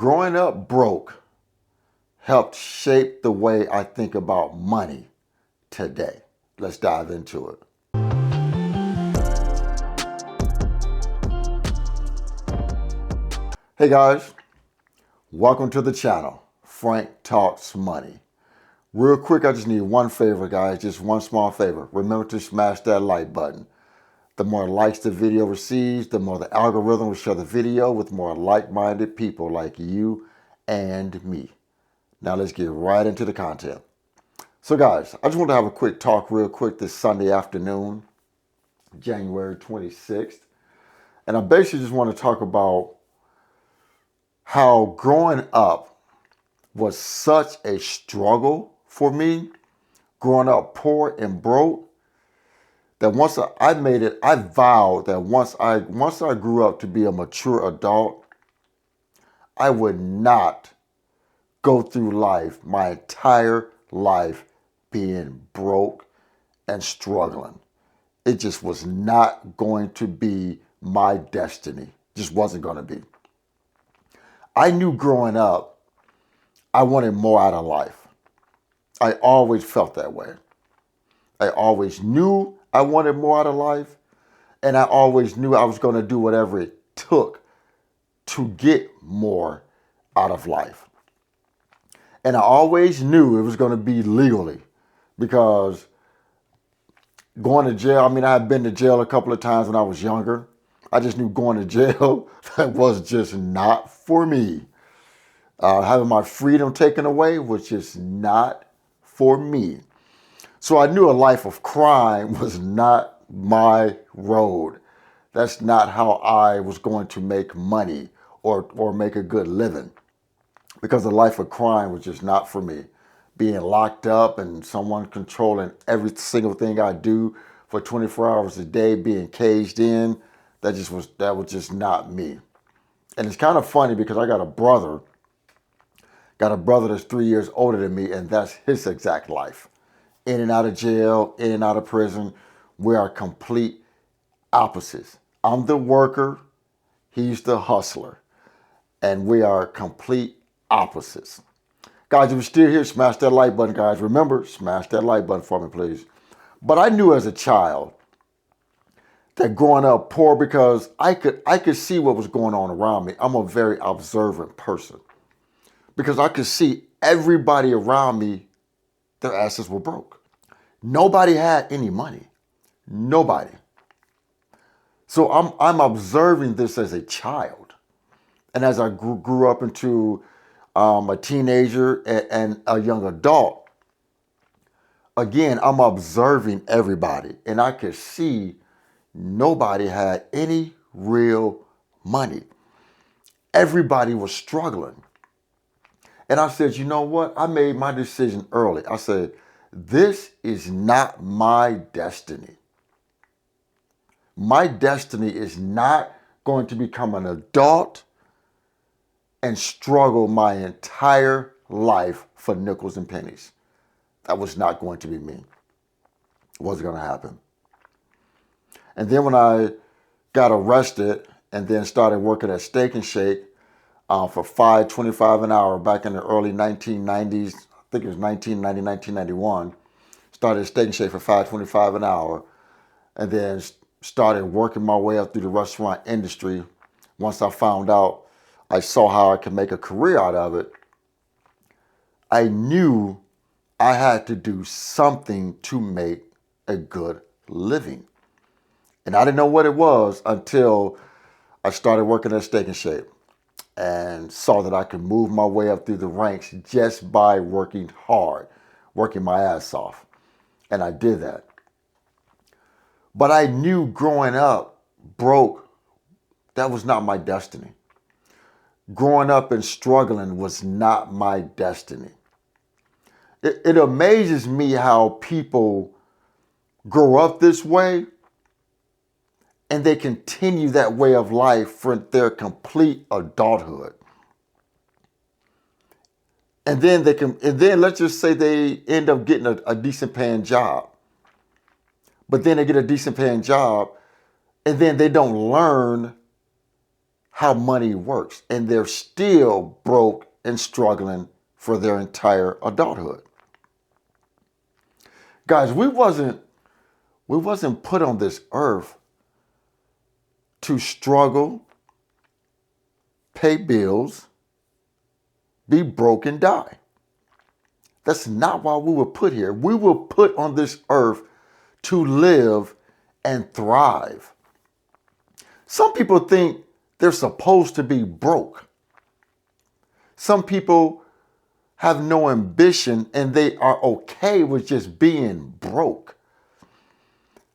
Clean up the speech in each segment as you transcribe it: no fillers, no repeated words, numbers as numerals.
Growing up broke helped shape the way I think about money today. Let's dive into it. Hey guys, welcome to the channel, Frank Talks Money. Real quick, I just need one favor, guys, just one small favor. Remember to smash that like button. The more likes the video receives, the more the algorithm will share the video with more like-minded people like you and me. Now let's get right into the content. So guys, I just want to have a quick talk real quick this Sunday afternoon, January 26th. And I basically just want to talk about how growing up was such a struggle for me, growing up poor and broke, that once I made it, I vowed that once I grew up to be a mature adult, I would not go through life, my entire life, being broke and struggling. It just was not going to be my destiny. Just wasn't going to be. I knew growing up, I wanted more out of life. I always felt that way. I always knew I wanted more out of life, and I always knew I was going to do whatever it took to get more out of life. And I always knew it was going to be legally, because going to jail, I had been to jail a couple of times when I was younger. I just knew going to jail, that was just not for me. Having my freedom taken away was just not for me. So I knew a life of crime was not my road. That's not how I was going to make money or make a good living, because the life of crime was just not for me. Being locked up and someone controlling every single thing I do for 24 hours a day, being caged in, that was just not me. And it's kind of funny because I got a brother that's 3 years older than me, and that's his exact life. In and out of jail, in and out of prison. We are complete opposites. I'm the worker, he's the hustler. And we are complete opposites. Guys, if you're still here, smash that like button, guys. Remember, smash that like button for me, please. But I knew as a child that growing up poor, because I could see what was going on around me. I'm a very observant person. Because I could see everybody around me, their asses were broke. Nobody had any money. Nobody. So I'm observing this as a child. And as I grew up into a teenager and a young adult, again, I'm observing everybody. And I could see nobody had any real money. Everybody was struggling. And I said, you know what? I made my decision early. I said, this is not my destiny. My destiny is not going to become an adult and struggle my entire life for nickels and pennies. That was not going to be me. It wasn't going to happen. And then when I got arrested and then started working at Steak and Shake for $5.25 an hour back in the early 1990s, I think it was 1990, 1991, started at Steak and Shake for $5.25 an hour, and then started working my way up through the restaurant industry. Once I found out, I saw how I could make a career out of it. I knew I had to do something to make a good living. And I didn't know what it was until I started working at Steak and Shake and saw that I could move my way up through the ranks just by working hard, working my ass off. And I did that. But I knew growing up broke, that was not my destiny. Growing up and struggling was not my destiny. It amazes me how people grow up this way and they continue that way of life for their complete adulthood. And then let's just say they end up getting a decent paying job. But then they get a decent paying job and then they don't learn how money works, and they're still broke and struggling for their entire adulthood. Guys, we wasn't put on this earth to struggle, pay bills, be broke, and die. That's not why we were put here. We were put on this earth to live and thrive. Some people think they're supposed to be broke. Some people have no ambition and they are okay with just being broke.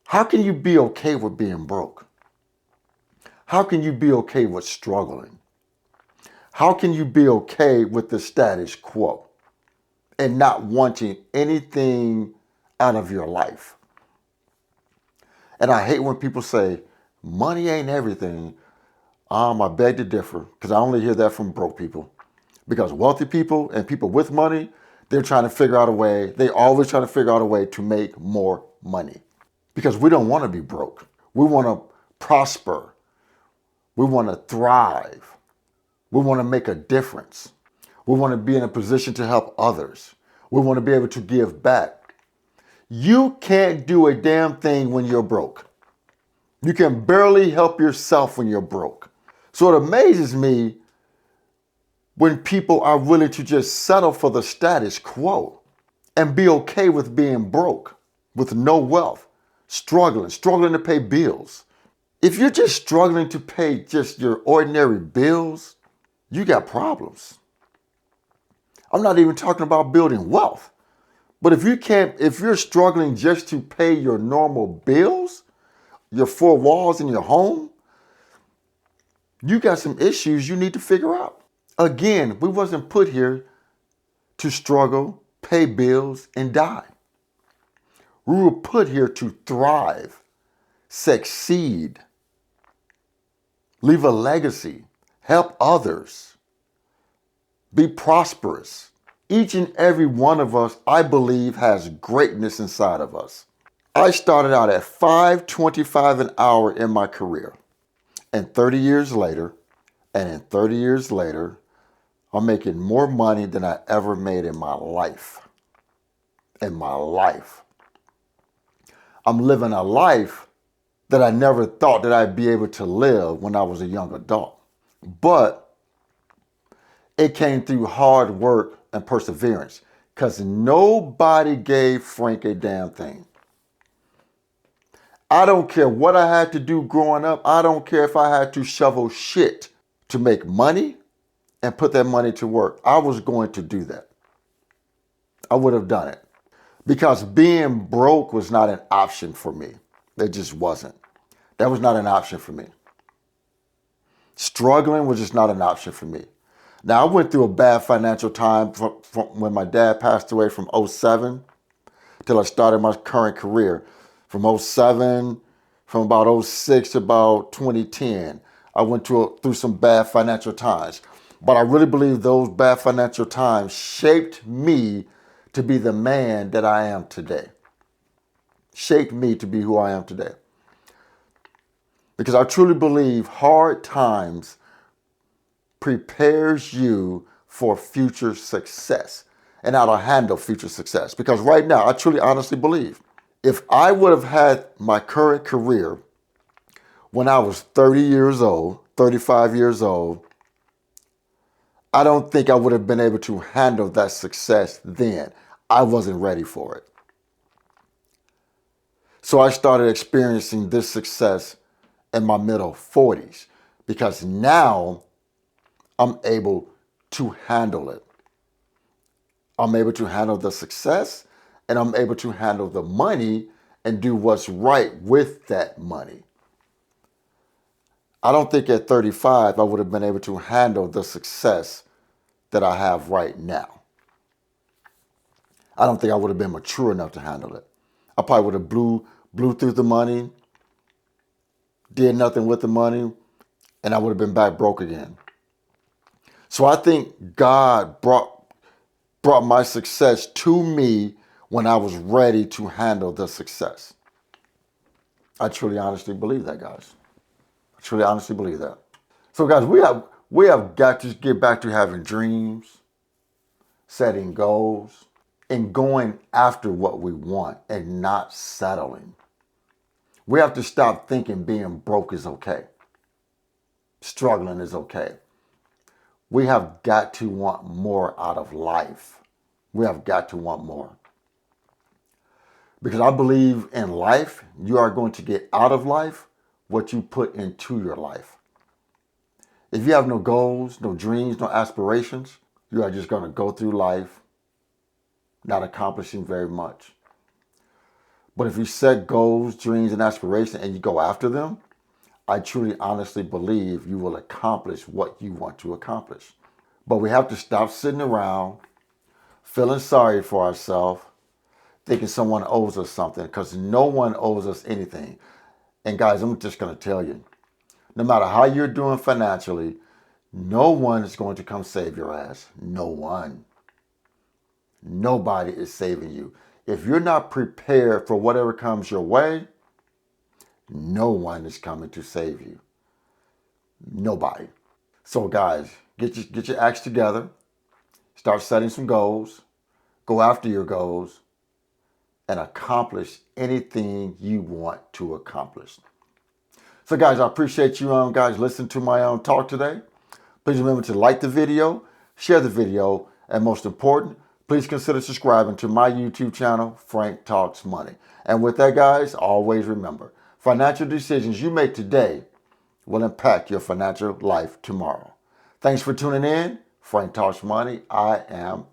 How can you be okay with being broke? How can you be okay with struggling? How can you be okay with the status quo and not wanting anything out of your life? And I hate when people say, money ain't everything. I beg to differ, because I only hear that from broke people. Because wealthy people and people with money, they're trying to figure out a way, they always trying to figure out a way to make more money. Because we don't want to be broke. We want to prosper. We want to thrive. We want to make a difference. We want to be in a position to help others. We want to be able to give back. You can't do a damn thing when you're broke. You can barely help yourself when you're broke. So it amazes me when people are willing to just settle for the status quo and be okay with being broke, with no wealth, struggling to pay bills. If you're just struggling to pay just your ordinary bills, you got problems. I'm not even talking about building wealth. But if you're struggling just to pay your normal bills, your four walls in your home, you got some issues you need to figure out. Again, we wasn't put here to struggle, pay bills, and die. We were put here to thrive, succeed, leave a legacy, help others, be prosperous. Each and every one of us, I believe, has greatness inside of us. I started out at $5.25 an hour in my career. And 30 years later, I'm making more money than I ever made in my life. In my life. I'm living a life that I never thought that I'd be able to live when I was a young adult. But it came through hard work and perseverance, because nobody gave Frank a damn thing. I don't care what I had to do growing up. I don't care if I had to shovel shit to make money and put that money to work. I was going to do that. I would have done it, because being broke was not an option for me. It just wasn't. That was not an option for me. Struggling was just not an option for me. Now, I went through a bad financial time from when my dad passed away from 2007 till I started my current career. From 2007, from about 2006 to about 2010, I went through some bad financial times. But I really believe those bad financial times shaped me to be the man that I am today. Shaped me to be who I am today. Because I truly believe hard times prepares you for future success and how to handle future success. Because right now, I truly honestly believe if I would have had my current career when I was 30 years old, 35 years old, I don't think I would have been able to handle that success then. I wasn't ready for it. So I started experiencing this success in my middle 40s, because now I'm able to handle it. I'm able to handle the success, and I'm able to handle the money and do what's right with that money. I don't think at 35 I would have been able to handle the success that I have right now. I don't think I would have been mature enough to handle it. I probably would have blew through the money, did nothing with the money, and I would have been back broke again. So I think God brought my success to me when I was ready to handle the success. I truly honestly believe that, guys. I truly honestly believe that. So guys, we have got to get back to having dreams, setting goals, and going after what we want and not settling. We have to stop thinking being broke is okay. Struggling is okay. We have got to want more out of life. We have got to want more. Because I believe in life, you are going to get out of life what you put into your life. If you have no goals, no dreams, no aspirations, you are just going to go through life not accomplishing very much. But if you set goals, dreams, and aspirations and you go after them, I truly honestly believe you will accomplish what you want to accomplish. But we have to stop sitting around feeling sorry for ourselves, thinking someone owes us something, because no one owes us anything. And guys, I'm just going to tell you, no matter how you're doing financially, no one is going to come save your ass. No one. Nobody is saving you. If you're not prepared for whatever comes your way, no one is coming to save you. Nobody. So guys, get your acts together. Start setting some goals. Go after your goals and accomplish anything you want to accomplish. So guys, I appreciate you guys listening to my talk today. Please remember to like the video, share the video, and most important, please consider subscribing to my YouTube channel, Frank Talks Money. And with that, guys, always remember, financial decisions you make today will impact your financial life tomorrow. Thanks for tuning in. Frank Talks Money. I am